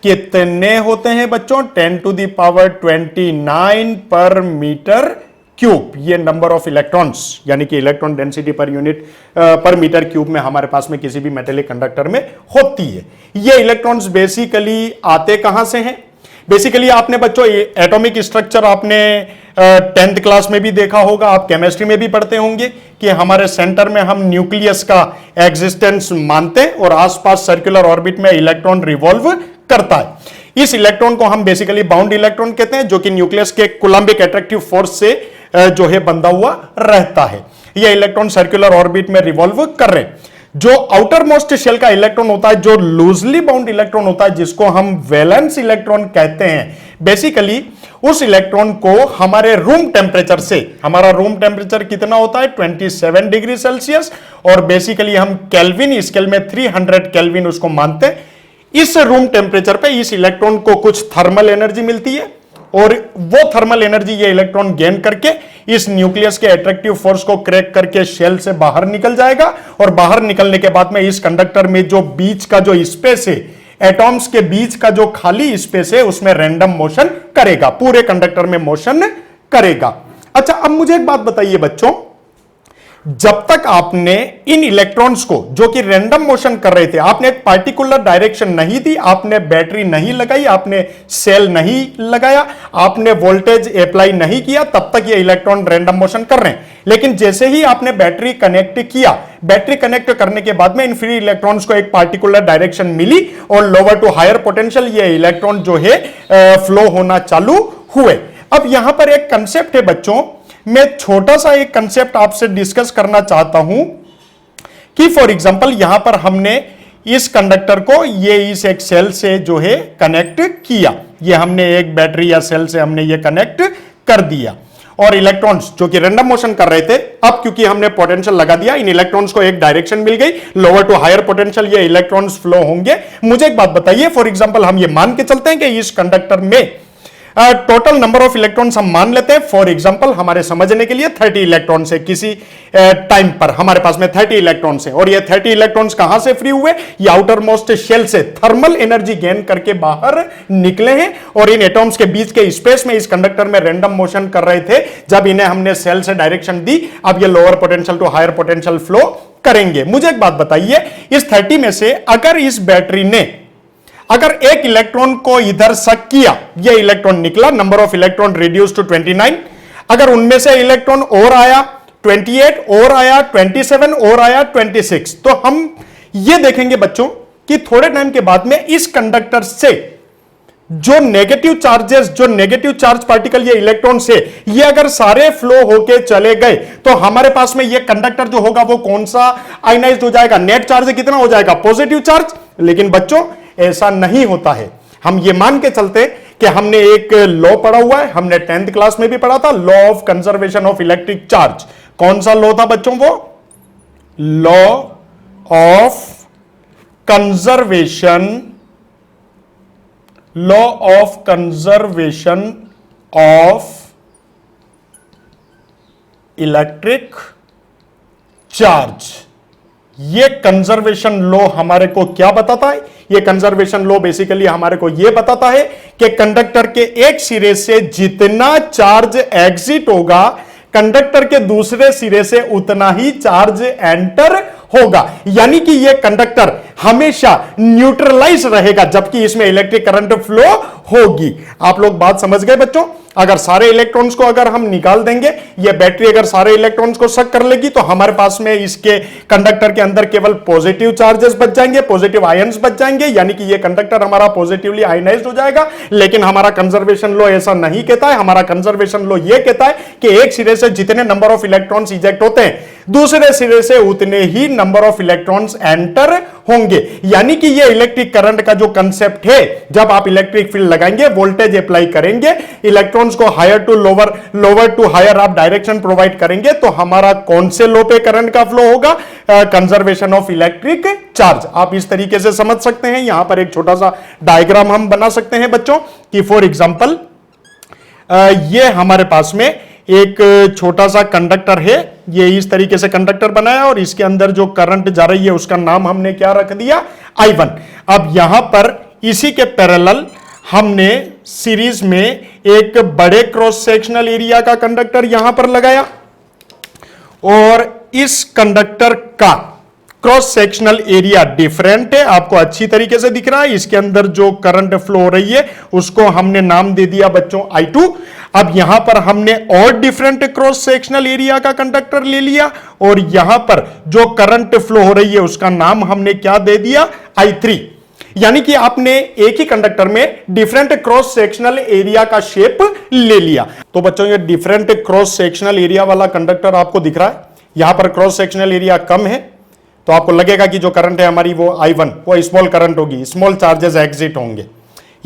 कितने होते हैं बच्चों? 10⁻29 पर मीटर क्यूब। ये नंबर ऑफ इलेक्ट्रॉन्स यानी कि इलेक्ट्रॉन डेंसिटी पर यूनिट पर मीटर क्यूब में हमारे पास में किसी भी मेटेलिक कंडक्टर में होती है। ये इलेक्ट्रॉन्स बेसिकली आते कहां से हैं? बेसिकली आपने बच्चों एटॉमिक स्ट्रक्चर आपने 10th क्लास में भी देखा होगा, आप केमिस्ट्री में भी पढ़ते होंगे कि हमारे सेंटर में हम न्यूक्लियस का एग्जिस्टेंस मानते हैं और आसपास सर्कुलर ऑर्बिट में इलेक्ट्रॉन रिवॉल्व करता है। इस इलेक्ट्रॉन को हम बेसिकली बाउंड इलेक्ट्रॉन कहते हैं, जो कि न्यूक्लियस के कूलम्बिक अट्रैक्टिव फोर्स से जो है बंधा हुआ रहता है। यह इलेक्ट्रॉन सर्कुलर ऑर्बिट में रिवॉल्व कर रहे हैं। जो आउटर मोस्ट शेल का इलेक्ट्रॉन होता है, जो लूजली बाउंड इलेक्ट्रॉन होता है, जिसको हम वैलेंस इलेक्ट्रॉन कहते हैं, बेसिकली उस इलेक्ट्रॉन को हमारे रूम टेम्परेचर से, हमारा रूम टेम्परेचर कितना होता है 27 डिग्री सेल्सियस, और बेसिकली हम केल्विन स्केल में 300 केल्विन उसको मानते हैं। इस रूम टेम्परेचर पे इस इलेक्ट्रॉन को कुछ थर्मल एनर्जी मिलती है और वो थर्मल एनर्जी ये इलेक्ट्रॉन गेन करके इस न्यूक्लियस के अट्रैक्टिव फोर्स को क्रैक करके शेल से बाहर निकल जाएगा और बाहर निकलने के बाद में इस कंडक्टर में जो बीच का जो स्पेस है, एटॉम्स के बीच का जो खाली स्पेस है, उसमें रैंडम मोशन करेगा, पूरे कंडक्टर में मोशन करेगा। अच्छा, अब मुझे एक बात बताइए बच्चों, जब तक आपने इन इलेक्ट्रॉन्स को जो कि रैंडम मोशन कर रहे थे, आपने एक पार्टिकुलर डायरेक्शन नहीं दी, आपने बैटरी नहीं लगाई, आपने सेल नहीं लगाया, आपने वोल्टेज अप्लाई नहीं किया, तब तक ये इलेक्ट्रॉन रैंडम मोशन कर रहे हैं। लेकिन जैसे ही आपने बैटरी कनेक्ट किया, बैटरी कनेक्ट करने के बाद में इन फ्री इलेक्ट्रॉन्स को एक पार्टिकुलर डायरेक्शन मिली और लोअर टू हायर पोटेंशियल ये इलेक्ट्रॉन जो है फ्लो होना चालू हुए। अब यहां पर एक कंसेप्ट है बच्चों, मैं छोटा सा एक कंसेप्ट आपसे डिस्कस करना चाहता हूं कि फॉर एग्जांपल यहां पर हमने इस कंडक्टर को ये इस एक सेल से जो है कनेक्ट किया, ये हमने एक बैटरी या सेल से हमने ये कनेक्ट कर दिया और इलेक्ट्रॉन्स जो कि रैंडम मोशन कर रहे थे, अब क्योंकि हमने पोटेंशियल लगा दिया, इन इलेक्ट्रॉन्स को एक डायरेक्शन मिल गई, लोअर टू हायर पोटेंशियल ये इलेक्ट्रॉन्स फ्लो होंगे। मुझे एक बात बताइए, फॉर एग्जांपल हम ये मान के चलते हैं कि इस कंडक्टर में टोटल नंबर ऑफ इलेक्ट्रॉन्स हम मान लेते हैं, फॉर एग्जांपल हमारे समझने के लिए 30 इलेक्ट्रॉन्स है, किसी टाइम पर हमारे पास में 30 इलेक्ट्रॉन्स है और ये 30 इलेक्ट्रॉन्स कहां से फ्री हुए? ये आउटर मोस्ट शेल से थर्मल एनर्जी गेन करके बाहर निकले हैं और इन एटॉम्स के बीच के स्पेस में इस कंडक्टर में रैंडम मोशन कर रहे थे। जब इन्हें हमने सेल से डायरेक्शन दी, अब ये lower potential to higher potential flow करेंगे। मुझे एक बात बताइए, इस 30 में से अगर इस बैटरी ने अगर एक इलेक्ट्रॉन को इधर सक किया, ये इलेक्ट्रॉन निकला, number of electron reduce to 29, अगर उनमें से इलेक्ट्रॉन और आया 28 और आया 27 और आया 26, तो हम ये देखेंगे बच्चों कि थोड़े टाइम के बाद में इस कंडक्टर से जो नेगेटिव चार्जेस, जो नेगेटिव चार्ज पार्टिकल ये इलेक्ट्रॉन से, ये अगर सारे फ्लो होके चले गए तो हमारे पास में ये कंडक्टर जो होगा वो कौन सा आयनाइज्ड हो जाएगा? नेट चार्ज कितना हो जाएगा? Positive charge. लेकिन बच्चों ऐसा नहीं होता है। हम ये मान के चलते कि हमने एक लॉ पढ़ा हुआ है, हमने 10th क्लास में भी पढ़ा था, law of conservation of electric charge. कौन सा लॉ था बच्चों? वो law of conservation of electric charge. ये कंजर्वेशन लॉ हमारे को क्या बताता है? ये कंजर्वेशन लॉ बेसिकली हमारे को ये बताता है कि कंडक्टर के एक सिरे से जितना चार्ज एग्जिट होगा, कंडक्टर के दूसरे सिरे से उतना ही चार्ज एंटर होगा। यानी कि ये कंडक्टर हमेशा न्यूट्रलाइज रहेगा जबकि इसमें इलेक्ट्रिक करंट फ्लो होगी। आप लोग बात समझ गए बच्चों? अगर सारे इलेक्ट्रॉन्स को अगर हम निकाल देंगे, ये बैटरी अगर सारे इलेक्ट्रॉन्स को सक कर लेगी, तो हमारे पास में इसके कंडक्टर के अंदर केवल पॉजिटिव चार्जेस बच जाएंगे, पॉजिटिव आयंस बच जाएंगे, यानी कि ये कंडक्टर हमारा पॉजिटिवली आयनाइज्ड हो जाएगा। लेकिन हमारा कंजर्वेशन लॉ ऐसा नहीं कहता है। हमारा कंजर्वेशन लॉ ये कहता है कि एक सिरे से जितने नंबर ऑफ इलेक्ट्रॉन्स इजेक्ट होते हैं, दूसरे सिरे से उतने ही नंबर ऑफ इलेक्ट्रॉन्स एंटर होंगे। यानी कि ये इलेक्ट्रिक करंट का जो कंसेप्ट है, जब आप इलेक्ट्रिक फील्ड लगाएंगे, वोल्टेज अप्लाई करेंगे, इलेक्ट्रॉन्स को higher to lower, lower to higher आप डायरेक्शन प्रोवाइड करेंगे, तो हमारा कौन से लो पे करंट का फ्लो होगा? Conservation of electric charge. आप इस तरीके से समझ सकते हैं। यहां पर एक छोटा सा डायग्राम हम बना सकते हैं बच्चों कि फॉर एग्जांपल ये हमारे पास में एक छोटा सा कंडक्टर है, ये इस तरीके से कंडक्टर बनाया और इसके अंदर जो करंट जा रही है उसका नाम हमने क्या रख दिया, I1। अब यहां पर इसी के पैरेलल हमने सीरीज में एक बड़े क्रॉस सेक्शनल एरिया का कंडक्टर यहां पर लगाया और इस कंडक्टर का क्रॉस सेक्शनल एरिया डिफरेंट है, आपको अच्छी तरीके से दिख रहा है। इसके अंदर जो करंट फ्लो हो रही है उसको हमने नाम दे दिया बच्चों I2। अब यहां पर हमने और डिफरेंट क्रॉस सेक्शनल एरिया का कंडक्टर ले लिया और यहां पर जो करंट फ्लो हो रही है उसका नाम हमने क्या दे दिया, I3। यानी कि आपने एक ही कंडक्टर में डिफरेंट क्रॉस सेक्शनल एरिया का शेप ले लिया। तो बच्चों ये डिफरेंट क्रॉस सेक्शनल एरिया वाला कंडक्टर आपको दिख रहा है, यहां पर क्रॉस सेक्शनल एरिया कम है तो आपको लगेगा कि जो करंट है हमारी वो I1 वो स्मॉल करंट होगी, स्मॉल चार्जेस एग्जिट होंगे।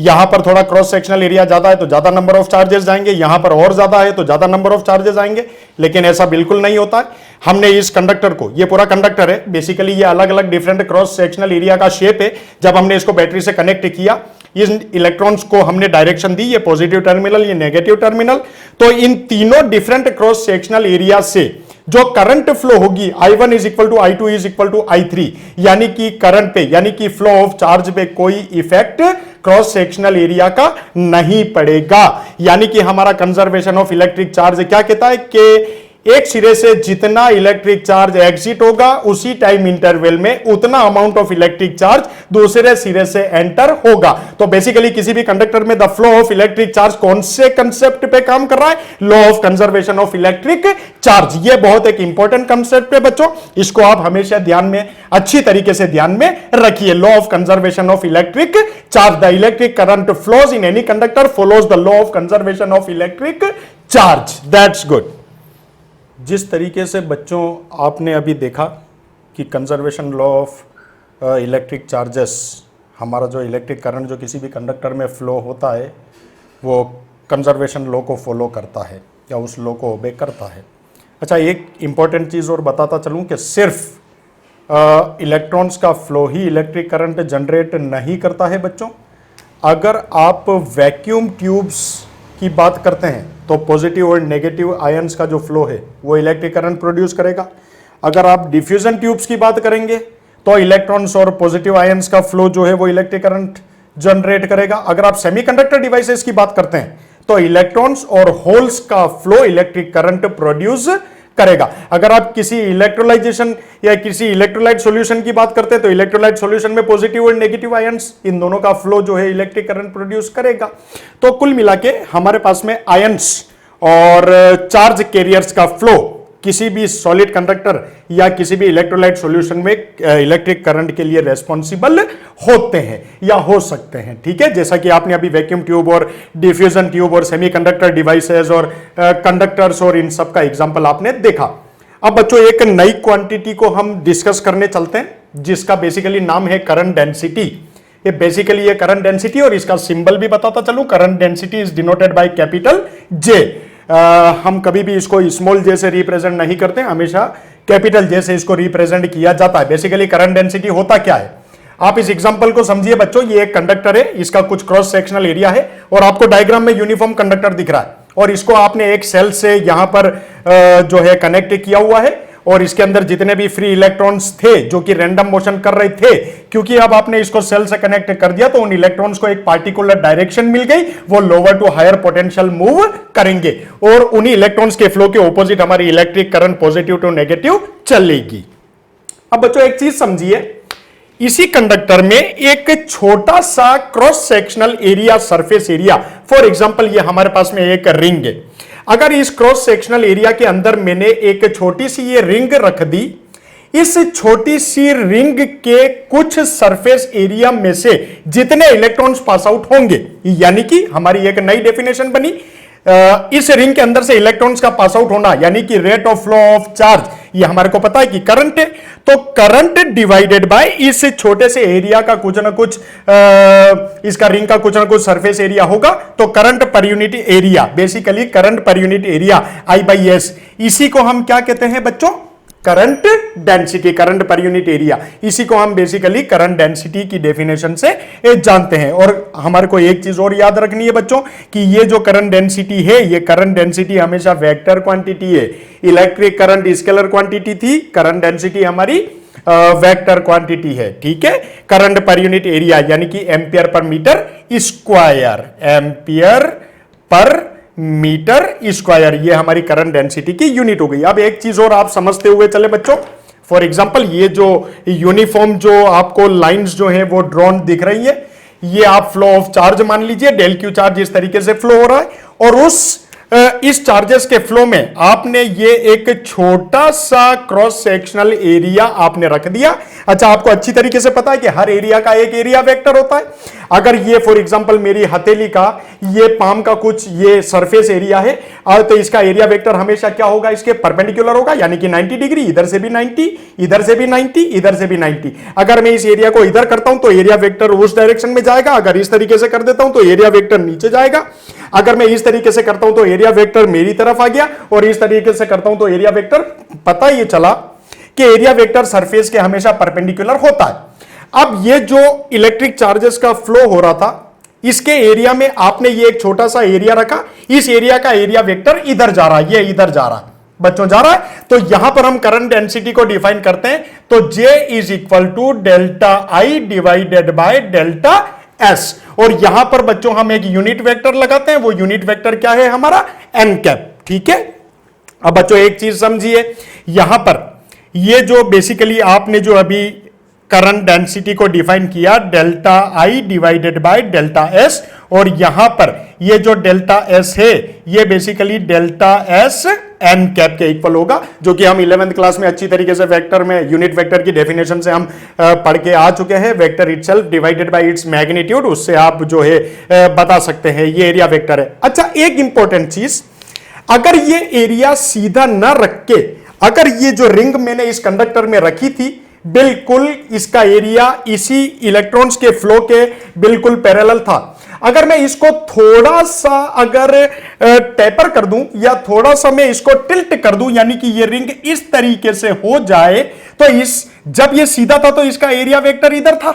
यहां पर थोड़ा क्रॉस सेक्शनल एरिया ज्यादा है तो ज्यादा नंबर ऑफ चार्जेस जाएंगे, यहां पर और ज्यादा है तो ज्यादा नंबर ऑफ चार्जेस आएंगे, लेकिन ऐसा बिल्कुल नहीं होता है। हमने इस कंडक्टर को, ये पूरा कंडक्टर है बेसिकली, ये अलग अलग डिफरेंट क्रॉस सेक्शनल एरिया का शेप है। जब हमने इसको बैटरी से कनेक्ट किया, इस इलेक्ट्रॉन्स को हमने डायरेक्शन दी, ये पॉजिटिव टर्मिनल, ये नेगेटिव टर्मिनल, तो इन तीनों डिफरेंट क्रॉस सेक्शनल एरिया से जो करंट फ्लो होगी I1 is equal to I2 is equal to I3, यानी कि करंट पे यानी कि फ्लो ऑफ चार्ज पे कोई इफेक्ट क्रॉस सेक्शनल एरिया का नहीं पड़ेगा। यानी कि हमारा कंजर्वेशन ऑफ इलेक्ट्रिक चार्ज क्या कहता है कि एक सिरे से जितना इलेक्ट्रिक चार्ज एग्जिट होगा उसी टाइम इंटरवल में उतना अमाउंट ऑफ इलेक्ट्रिक चार्ज दूसरे सिरे से एंटर होगा। तो बेसिकली किसी भी कंडक्टर में the flow of electric charge कौन से कंसेप्ट पे काम कर रहा है, law of conservation of electric charge. ये बहुत एक इंपॉर्टेंट कंसेप्ट है बच्चों, इसको आप हमेशा ध्यान में अच्छी तरीके से ध्यान में रखिए। Law of conservation of electric charge, the electric current flows in any conductor follows the law of conservation of electric charge. That's good. जिस तरीके से बच्चों आपने अभी देखा कि conservation law of electric charges, हमारा जो इलेक्ट्रिक करंट जो किसी भी कंडक्टर में फ्लो होता है वो कंजर्वेशन लॉ को फॉलो करता है या उस लॉ को ओबे करता है। अच्छा, एक इंपॉर्टेंट चीज़ और बताता चलूँ कि सिर्फ इलेक्ट्रॉन्स का फ्लो ही इलेक्ट्रिक करंट जनरेट नहीं करता है बच्चों। अगर आप वैक्यूम ट्यूब्स की बात करते हैं तो पॉजिटिव और नेगेटिव आयंस का जो फ्लो है वो इलेक्ट्रिक करंट प्रोड्यूस करेगा। अगर आप डिफ्यूजन ट्यूब्स की बात करेंगे तो इलेक्ट्रॉन्स और पॉजिटिव आयंस का फ्लो जो है वो इलेक्ट्रिक करंट जनरेट करेगा। अगर आप सेमीकंडक्टर डिवाइसेस की बात करते हैं तो इलेक्ट्रॉन्स और होल्स का फ्लो इलेक्ट्रिक करंट प्रोड्यूस करेगा। अगर आप किसी इलेक्ट्रोलाइजेशन या किसी इलेक्ट्रोलाइट सॉल्यूशन की बात करते हैं तो इलेक्ट्रोलाइट सॉल्यूशन में पॉजिटिव और नेगेटिव आयंस, इन दोनों का फ्लो जो है इलेक्ट्रिक करंट प्रोड्यूस करेगा। तो कुल मिला के हमारे पास में आयंस और चार्ज कैरियर्स का फ्लो किसी भी सॉलिड कंडक्टर या किसी भी इलेक्ट्रोलाइट सॉल्यूशन में इलेक्ट्रिक करंट के लिए रेस्पॉन्सिबल होते हैं या हो सकते हैं। ठीक है, जैसा कि आपने अभी वैक्यूम ट्यूब और डिफ्यूजन ट्यूब और सेमीकंडक्टर डिवाइसेस और कंडक्टर्स और इन सब का एग्जांपल आपने देखा। अब बच्चों एक नई क्वांटिटी को हम डिस्कस करने चलते हैं जिसका बेसिकली नाम है करंट डेंसिटी। ये बेसिकली ये करंट डेंसिटी और इसका सिंबल भी बताता चलूं, current density is denoted by capital J. हम कभी भी इसको स्मॉल जे से रिप्रेजेंट नहीं करते, हमेशा कैपिटल जे से इसको रिप्रेजेंट किया जाता है। बेसिकली करंट डेंसिटी होता क्या है, आप इस एग्जांपल को समझिए बच्चों। ये एक कंडक्टर है, इसका कुछ क्रॉस सेक्शनल एरिया है और आपको डायग्राम में यूनिफॉर्म कंडक्टर दिख रहा है और इसको आपने एक सेल से यहां पर जो है कनेक्ट किया हुआ है और इसके अंदर जितने भी फ्री इलेक्ट्रॉन्स थे जो कि रैंडम मोशन कर रहे थे, क्योंकि अब आपने इसको सेल से कनेक्ट कर दिया तो उन इलेक्ट्रॉन्स को एक पार्टिकुलर डायरेक्शन मिल गई, वो lower to higher potential move करेंगे और उन्हीं इलेक्ट्रॉन्स के फ्लो के ऑपोजिट हमारी electric current positive to negative चलेगी। अब बच्चों एक चीज समझिए, इसी कंडक्टर में एक छोटा सा cross sectional area, surface area, for example ये हमारे पास में एक रिंग है। अगर इस क्रॉस सेक्शनल एरिया के अंदर मैंने एक छोटी सी ये रिंग रख दी, इस छोटी सी रिंग के कुछ सरफेस एरिया में से जितने इलेक्ट्रॉन्स पास आउट होंगे, यानी कि हमारी एक नई डेफिनेशन बनी, इस रिंग के अंदर से इलेक्ट्रॉन्स का पास आउट होना यानी कि rate of flow of charge, ये हमारे को पता है कि करंट है। तो करंट डिवाइडेड बाय इस छोटे से एरिया का कुछ ना कुछ इसका रिंग का कुछ ना कुछ सरफेस एरिया होगा, तो current per unit area, basically current per unit area I/S, इसी को हम क्या कहते हैं बच्चों, current density, current per unit area, इसी को हम बेसिकली करंट डेंसिटी की डेफिनेशन से जानते हैं। और हमारे को एक चीज और याद रखनी है बच्चों कि ये जो करंट डेंसिटी है, ये करंट डेंसिटी हमेशा वेक्टर क्वांटिटी है। इलेक्ट्रिक करंट स्केलर क्वांटिटी थी, करंट डेंसिटी हमारी वेक्टर क्वांटिटी है। ठीक है, करंट पर यूनिट एरिया यानी कि ampere per metre square, ampere per metre square, ये हमारी करंट डेंसिटी की यूनिट हो गई। अब एक चीज और आप समझते हुए चले बच्चों, फॉर एग्जांपल ये जो यूनिफॉर्म जो आपको लाइंस जो है वो ड्रॉन दिख रही है, ये आप फ्लो ऑफ चार्ज मान लीजिए, डेल क्यू चार्ज इस तरीके से फ्लो हो रहा है, और इस चार्जेस के फ्लो में आपने ये एक छोटा सा क्रॉस सेक्शनल एरिया आपने रख दिया। अच्छा, आपको अच्छी तरीके से पता है कि हर एरिया का एक एरिया वेक्टर होता है। अगर ये फॉर एग्जांपल मेरी हथेली का, ये पाम का कुछ ये सरफेस एरिया है, तो इसका एरिया वेक्टर हमेशा क्या होगा, इसके परपेंडिकुलर होगा, यानी कि 90 डिग्री, इधर से भी 90, इधर से भी 90, इधर से भी 90। अगर मैं इस एरिया को इधर करता हूं तो एरिया वेक्टर उस डायरेक्शन में जाएगा, अगर इस तरीके से कर देता हूं तो एरिया वेक्टर नीचे जाएगा, अगर मैं इस तरीके से करता हूं तो एरिया वेक्टर मेरी तरफ आ गया, और इस तरीके से करता हूं तो एरिया वेक्टर, पता ये चला कि एरिया वेक्टर सरफेस के हमेशा परपेंडिकुलर होता है। अब ये जो इलेक्ट्रिक चार्जेस का फ्लो हो रहा था, इसके एरिया में आपने ये एक छोटा सा एरिया रखा, इस एरिया का एरिया वेक्टर इधर जा रहा है, ये इधर जा रहा है बच्चों, जा रहा है। तो यहां पर हम करंट डेंसिटी को डिफाइन करते हैं, तो J is equal to delta I divided by delta S, और यहां पर बच्चों हम एक यूनिट वेक्टर लगाते हैं, वो यूनिट वेक्टर क्या है हमारा, एन कैप। ठीक है, अब बच्चों एक चीज समझिए, यहां पर ये जो बेसिकली आपने जो अभी करंट डेंसिटी को डिफाइन किया, delta I divided by delta S, और यहां पर ये जो डेल्टा एस है ये basically delta S n cap के इक्वल होगा, जो कि हम 11th क्लास में अच्छी तरीके से वेक्टर में यूनिट वेक्टर की डेफिनेशन से हम पढ़ के आ चुके हैं। Vector itself divided by its magnitude, उससे आप जो है बता सकते हैं ये एरिया वेक्टर है। अच्छा, एक इंपॉर्टेंट चीज, अगर ये एरिया सीधा न रख के, अगर ये जो रिंग मैंने इस कंडक्टर में रखी थी, बिल्कुल इसका एरिया इसी इलेक्ट्रॉन्स के फ्लो के बिल्कुल पैरेलल था, अगर मैं इसको थोड़ा सा अगर टेपर कर दूं या थोड़ा सा मैं इसको टिल्ट कर दूं, यानी कि ये रिंग इस तरीके से हो जाए, तो जब ये सीधा था तो इसका एरिया वेक्टर इधर था,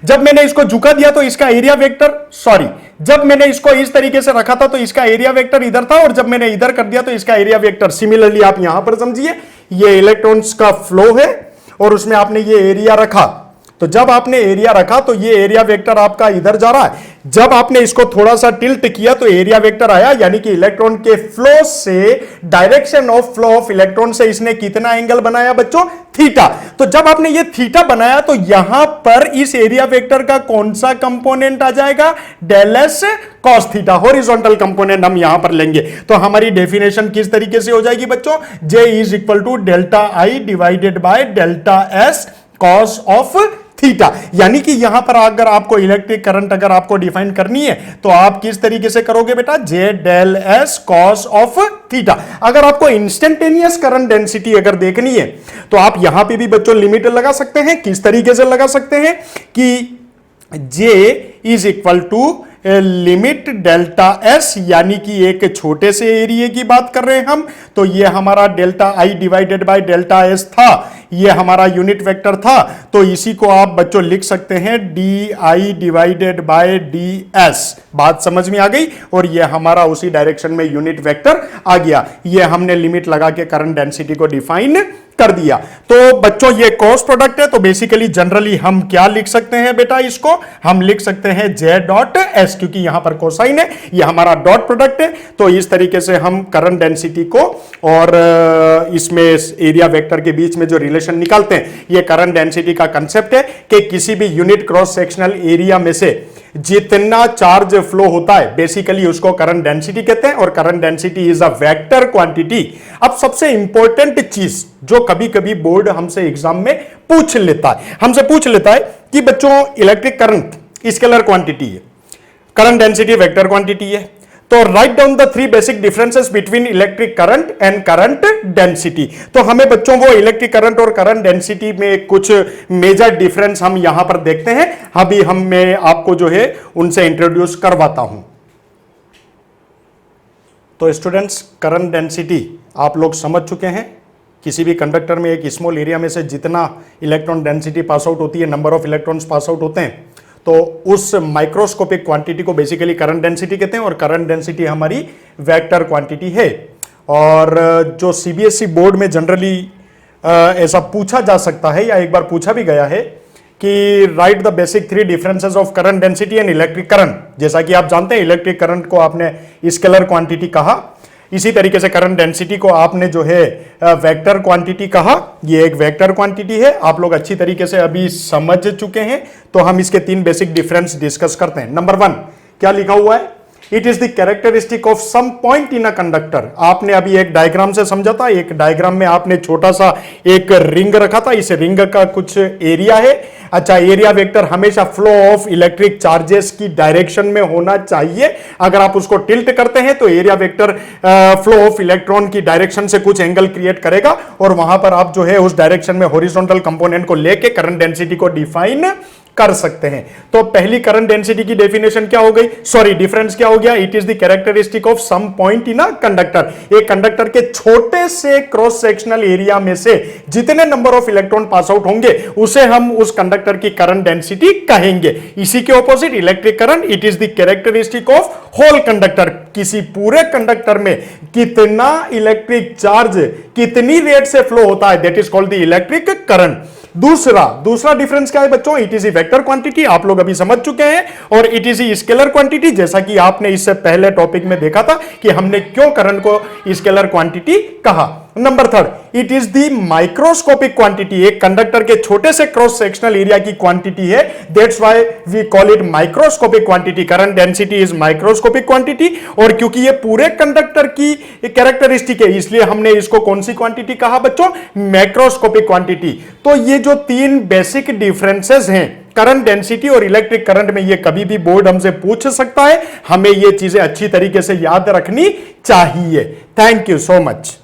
जब मैंने इसको झुका दिया तो इसका एरिया वेक्टर, सॉरी, जब मैंने इसको इस तरीके से रखा था तो इसका एरिया वेक्टर इधर था, और जब मैंने इधर कर दिया तो इसका एरिया वेक्टर, सिमिलरली आप यहां पर समझिए, ये इलेक्ट्रॉन्स का फ्लो है और उसमें आपने ये एरिया रखा, तो जब आपने एरिया रखा तो ये एरिया वेक्टर आपका इधर जा रहा है, जब आपने इसको थोड़ा सा टिल्ट किया तो एरिया वेक्टर आया, यानी कि इलेक्ट्रॉन के फ्लो से, direction of flow of electron से इसने कितना एंगल बनाया बच्चों, थीटा। तो जब आपने ये थीटा बनाया तो यहां पर इस एरिया वेक्टर का कौन सा कंपोनेंट आ जाएगा, del S cos theta, horizontal component हम यहां पर लेंगे। तो हमारी डेफिनेशन किस तरीके से हो जाएगी बच्चों, J is equal to delta I divided by delta S cos of theta, यानी कि यहां पर अगर आपको इलेक्ट्रिक करंट अगर आपको डिफाइन करनी है तो आप किस तरीके से करोगे बेटा, J del S cos of theta. अगर आपको इंस्टेंटेनियस करंट डेंसिटी अगर देखनी है तो आप यहां पे भी बच्चों लिमिट लगा सकते हैं। किस तरीके से लगा सकते हैं कि J is equal to limit delta S, यानी कि एक छोटे से एरिया की बात कर रहे हैं हम, तो ये हमारा delta I divided by delta S था, ये हमारा यूनिट वेक्टर था, तो इसी को आप बच्चों लिख सकते हैं D I divided bye D S. बात समझ में आ गई, और ये हमारा उसी डायरेक्शन में यूनिट वेक्टर आ गया। ये हमने लिमिट लगा के करंट डेंसिटी को डिफाइन कर दिया। तो बच्चों ये क्रॉस प्रोडक्ट है, तो बेसिकली जनरली हम क्या लिख सकते हैं बेटा, इसको हम लिख सकते हैं जे डॉट एस, क्योंकि यहां पर कोसाइन है, ये हमारा डॉट प्रोडक्ट है। तो इस तरीके से हम करंट डेंसिटी को और इसमें एरिया वेक्टर के बीच में जो रिलेशन निकालते हैं, ये करंट डेंसिटी का कंसेप्ट है कि किसी भी यूनिट क्रॉस सेक्शनल एरिया में से जितना चार्ज फ्लो होता है बेसिकली उसको करंट डेंसिटी कहते हैं, और current density is a vector quantity. अब सबसे इंपॉर्टेंट चीज जो कभी कभी बोर्ड हमसे एग्जाम में पूछ लेता है कि बच्चों इलेक्ट्रिक करंट स्केलर क्वांटिटी है, करंट डेंसिटी वेक्टर क्वांटिटी है, तो write down the 3 basic differences between electric current and current density. तो हमें बच्चों वो इलेक्ट्रिक करंट और करंट डेंसिटी में कुछ मेजर डिफरेंस हम यहां पर देखते हैं। अभी मैं आपको जो है उनसे इंट्रोड्यूस करवाता हूं। तो स्टूडेंट्स, करंट डेंसिटी आप लोग समझ चुके हैं किसी भी कंडक्टर में एक स्मॉल एरिया में से जितना इलेक्ट्रॉन डेंसिटी पास आउट होती है, number of electrons pass out होते हैं, तो उस माइक्रोस्कोपिक क्वांटिटी को बेसिकली करंट डेंसिटी कहते हैं, और करंट डेंसिटी हमारी वेक्टर क्वांटिटी है। और जो सीबीएसई बोर्ड में जनरली ऐसा पूछा जा सकता है या एक बार पूछा भी गया है कि right the basic 3 differences of current density and electric current. जैसा कि आप जानते हैं इलेक्ट्रिक करंट को आपने स्केलर क्वांटिटी कहा, इसी तरीके से करंट डेंसिटी को आपने जो है वेक्टर क्वांटिटी कहा। ये एक वेक्टर क्वांटिटी है, आप लोग अच्छी तरीके से अभी समझ चुके हैं। तो हम इसके 3 बेसिक डिफरेंस डिस्कस करते हैं। नंबर 1 क्या लिखा हुआ है? It is the characteristic of some point in a conductor. आपने अभी एक डायग्राम से समझा था, एक डायग्राम में आपने छोटा सा एक रिंग रखा था, इस रिंग का कुछ एरिया है। अच्छा, एरिया वेक्टर हमेशा फ्लो ऑफ इलेक्ट्रिक चार्जेस की डायरेक्शन में होना चाहिए। अगर आप उसको टिल्ट करते हैं तो area vector flow of electron की डायरेक्शन से कुछ एंगल क्रिएट करेगा, और वहां पर आप जो है उस डायरेक्शन में हॉरिजॉन्टल कंपोनेंट को लेके करंट डेंसिटी को डिफाइन कर सकते हैं। तो पहली करंट डेंसिटी की डेफिनेशन क्या हो गई, सॉरी डिफरेंस क्या हो गया? It is the characteristic of some point in a conductor. एक कंडक्टर के छोटे से क्रॉस सेक्शनल एरिया में से जितने number of electron pass out होंगे उसे हम उस कंडक्टर की करंट डेंसिटी कहेंगे। इसी के opposite electric current, it is the characteristic of whole conductor. किसी पूरे कंडक्टर में कितना इलेक्ट्रिक चार्ज कितनी रेट से फ्लो होता है, that is called the electric current. दूसरा डिफरेंस क्या है बच्चों? इट इज वेक्टर क्वांटिटी, आप लोग अभी समझ चुके हैं, और इट इज स्केलर क्वांटिटी, जैसा कि आपने इससे पहले टॉपिक में देखा था कि हमने क्यों करंट को स्केलर क्वांटिटी कहा। Number 3, it is the microscopic quantity. एक कंडक्टर के छोटे से क्रॉस सेक्शनल एरिया की क्वांटिटी है, that's why we call it microscopic quantity. Current density is microscopic quantity, और क्योंकि ये पूरे कंडक्टर की कैरेक्टरिस्टिक है इसलिए हमने इसको कौन सी क्वांटिटी कहा बच्चों? Macroscopic quantity. तो ये जो 3 बेसिक डिफरेंसेस हैं करंट डेंसिटी और इलेक्ट्रिक करंट में, ये कभी भी बोर्ड हमसे पूछ सकता है, हमें ये चीजें अच्छी तरीके से याद रखनी चाहिए। Thank you so much.